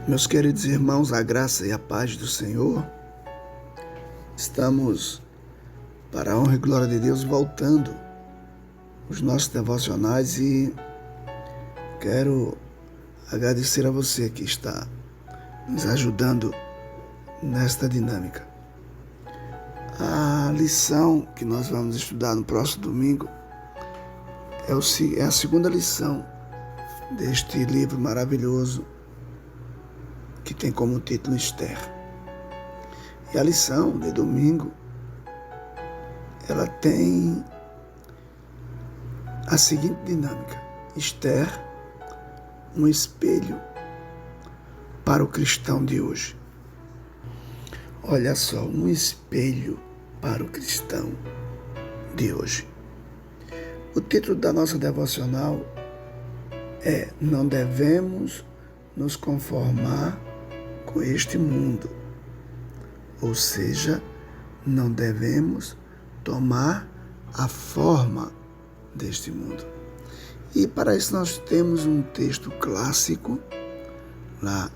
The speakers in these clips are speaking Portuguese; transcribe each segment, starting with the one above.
Meus queridos irmãos, a graça e a paz do Senhor, estamos, para a honra e glória de Deus, voltando os nossos devocionais e quero agradecer a você que está nos ajudando nesta dinâmica. A lição que nós vamos estudar no próximo domingo é a segunda lição deste livro maravilhoso que tem como título Esther. E a lição de domingo, ela tem a seguinte dinâmica: Esther, um espelho para o cristão de hoje. Olha só, um espelho para o cristão de hoje. O título da nossa devocional é Não devemos nos conformar com este mundo, ou seja, não devemos tomar a forma deste mundo. E para isso nós temos um texto clássico lá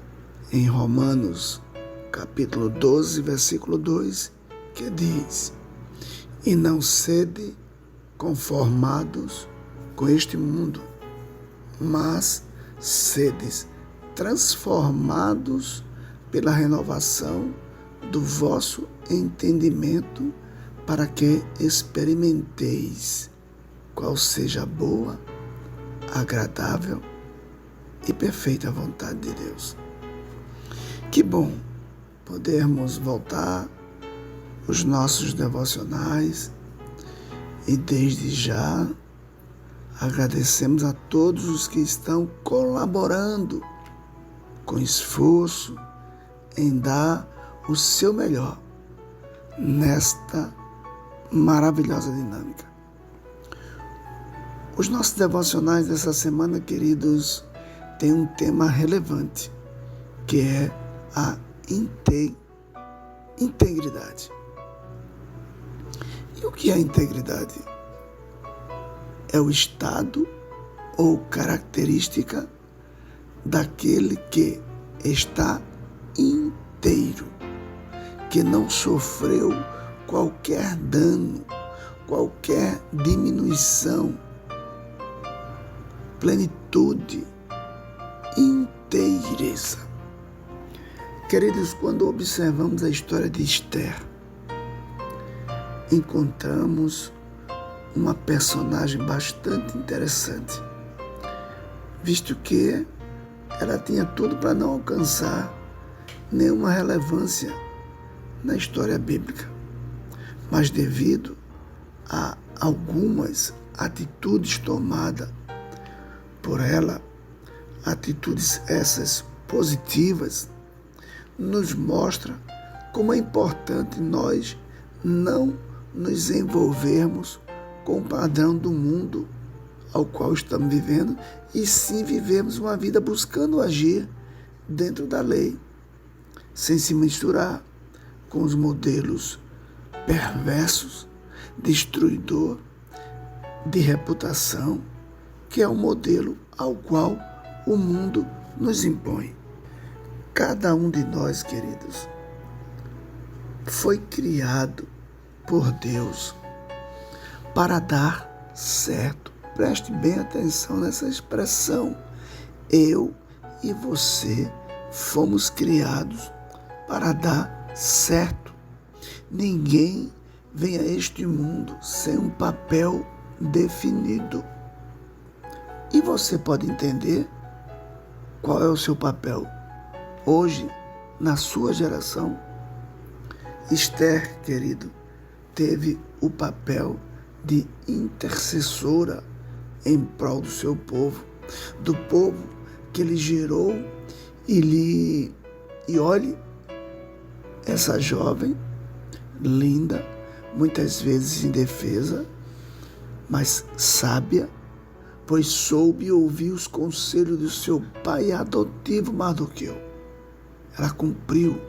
em Romanos, capítulo 12, versículo 2, que diz: E não sede conformados com este mundo, mas sedes transformados pela renovação do vosso entendimento, para que experimenteis qual seja a boa, agradável e perfeita vontade de Deus. Que bom podermos voltar os nossos devocionais e desde já agradecemos a todos os que estão colaborando com esforço em dar o seu melhor nesta maravilhosa dinâmica. Os nossos devocionais dessa semana, queridos, têm um tema relevante, que é a integridade. E o que é integridade? É o estado ou característica daquele que está inteiro, que não sofreu qualquer dano, qualquer diminuição, plenitude, inteireza. Queridos, quando observamos a história de Esther, encontramos uma personagem bastante interessante, visto que ela tinha tudo para não alcançar nenhuma relevância na história bíblica, mas devido a algumas atitudes tomadas por ela, atitudes essas positivas, nos mostra como é importante nós não nos envolvermos com o padrão do mundo ao qual estamos vivendo, e sim vivemos uma vida buscando agir dentro da lei, sem se misturar com os modelos perversos, destruidor de reputação, que é o modelo ao qual o mundo nos impõe. Cada um de nós, queridos, foi criado por Deus para dar certo. Preste bem atenção nessa expressão. Eu e você fomos criados para dar certo. Ninguém vem a este mundo sem um papel definido. E você pode entender qual é o seu papel hoje, na sua geração? Esther, querido, teve o papel de intercessora em prol do seu povo, do povo que ele gerou, e olhe, essa jovem, linda, muitas vezes indefesa, mas sábia, pois soube ouvir os conselhos do seu pai adotivo Mardoqueu. Ela cumpriu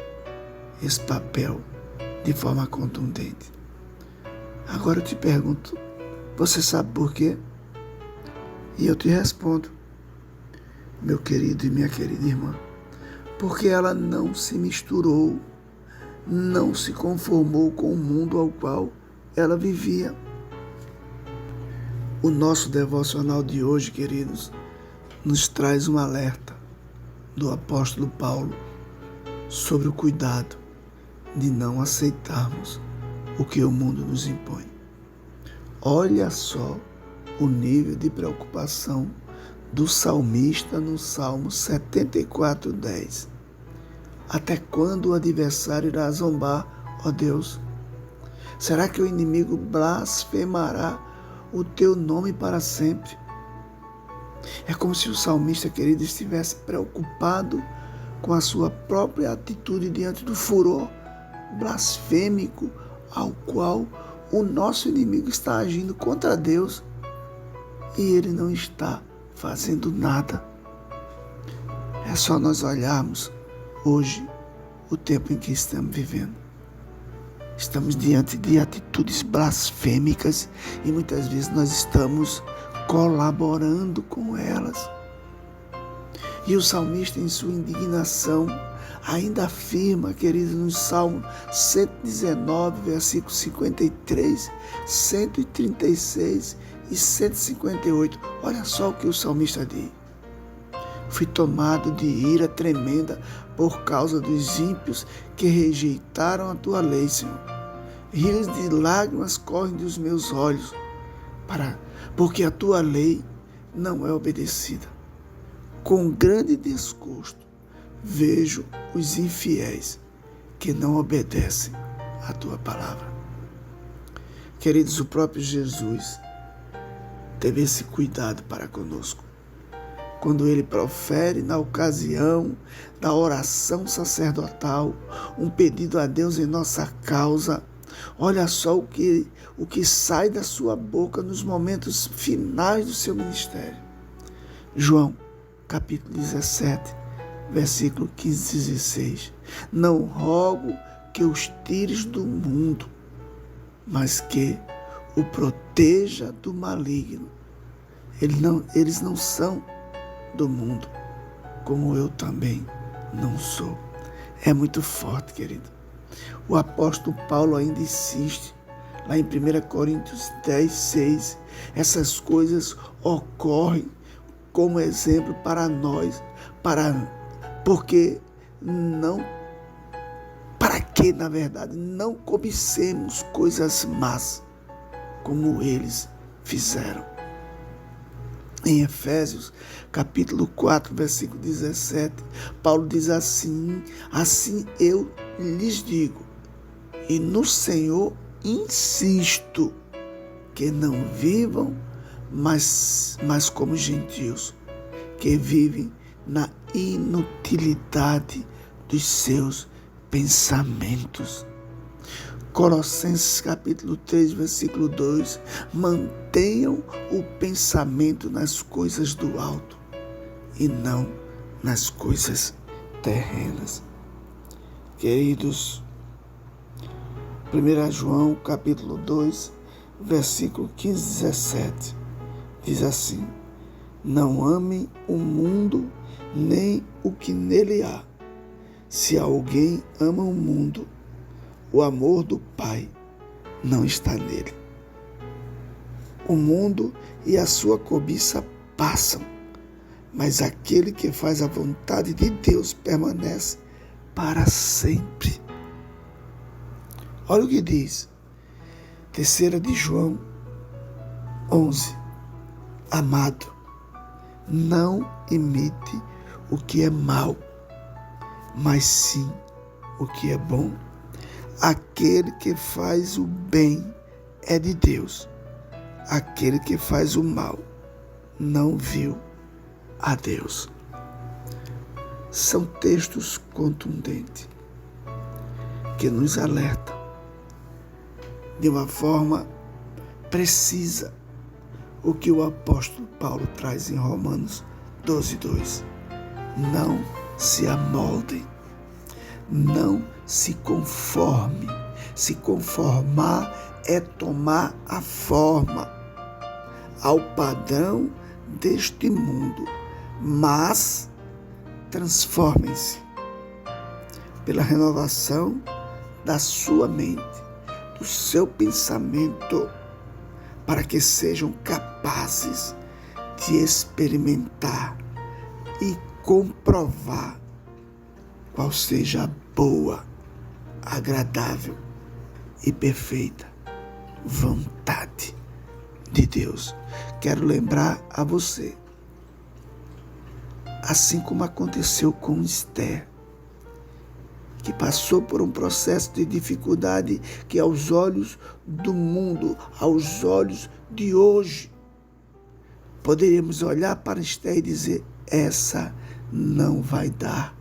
esse papel de forma contundente. Agora eu te pergunto, você sabe por quê? E eu te respondo, meu querido e minha querida irmã, porque ela não se misturou, não se conformou com o mundo ao qual ela vivia. O nosso devocional de hoje, queridos, nos traz um alerta do apóstolo Paulo sobre o cuidado de não aceitarmos o que o mundo nos impõe. Olha só o nível de preocupação do salmista no Salmo 74:10. Até quando o adversário irá zombar, ó Deus? Será que o inimigo blasfemará o teu nome para sempre? É como se o salmista, querido, estivesse preocupado com a sua própria atitude diante do furor blasfêmico ao qual o nosso inimigo está agindo contra Deus e ele não está fazendo nada. É só nós olharmos hoje o tempo em que estamos vivendo. Estamos diante de atitudes blasfêmicas e muitas vezes nós estamos colaborando com elas. E o salmista, em sua indignação, ainda afirma, queridos, no Salmo 119, versículos 53, 136 e 158. Olha só o que o salmista diz. Fui tomado de ira tremenda por causa dos ímpios que rejeitaram a tua lei, Senhor. Rios de lágrimas correm dos meus olhos, porque a tua lei não é obedecida. Com grande desgosto vejo os infiéis que não obedecem à tua palavra. Queridos, o próprio Jesus teve esse cuidado para conosco. Quando ele profere na ocasião da oração sacerdotal um pedido a Deus em nossa causa, olha só o que sai da sua boca nos momentos finais do seu ministério. João, capítulo 17, versículo 15 e 16. Não rogo que os tires do mundo, mas que o proteja do maligno. Eles não são do mundo, como eu também não sou. É muito forte, querido. O apóstolo Paulo ainda insiste, lá em 1 Coríntios 10, 6, essas coisas ocorrem como exemplo para nós, para que, na verdade, não cobicemos coisas más, como eles fizeram. Em Efésios, capítulo 4, versículo 17, Paulo diz assim eu lhes digo, e no Senhor insisto, que não vivam mais como gentios, que vivem na inutilidade dos seus pensamentos. Colossenses capítulo 3, versículo 2, mantenham o pensamento nas coisas do alto e não nas coisas terrenas. Queridos, 1 João capítulo 2, versículo 15 e 17, diz assim, não amem o mundo nem o que nele há. Se alguém ama o mundo, o amor do Pai não está nele. O mundo e a sua cobiça passam, mas aquele que faz a vontade de Deus permanece para sempre. Olha o que diz, 3 de João 11. Amado, não imite o que é mal, mas sim o que é bom. Aquele que faz o bem é de Deus. Aquele que faz o mal não viu a Deus. São textos contundentes que nos alertam de uma forma precisa o que o apóstolo Paulo traz em Romanos 12:2. Não se amoldem, não se conforme. Se conformar é tomar a forma ao padrão deste mundo, mas transformem-se pela renovação da sua mente, do seu pensamento, para que sejam capazes de experimentar e comprovar qual seja a boa, agradável e perfeita vontade de Deus. Quero lembrar a você, assim como aconteceu com Esther, que passou por um processo de dificuldade que aos olhos do mundo, aos olhos de hoje, poderíamos olhar para Esther e dizer: essa não vai dar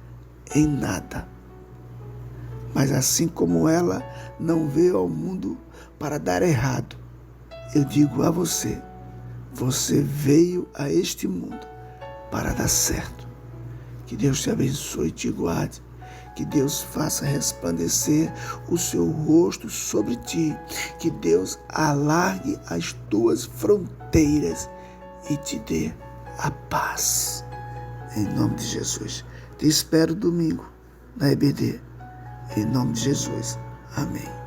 em nada. Mas assim como ela não veio ao mundo para dar errado, eu digo a você, você veio a este mundo para dar certo. Que Deus te abençoe e te guarde. Que Deus faça resplandecer o seu rosto sobre ti. Que Deus alargue as tuas fronteiras e te dê a paz. Em nome de Jesus. Te espero domingo na EBD. Em nome de Jesus. Amém.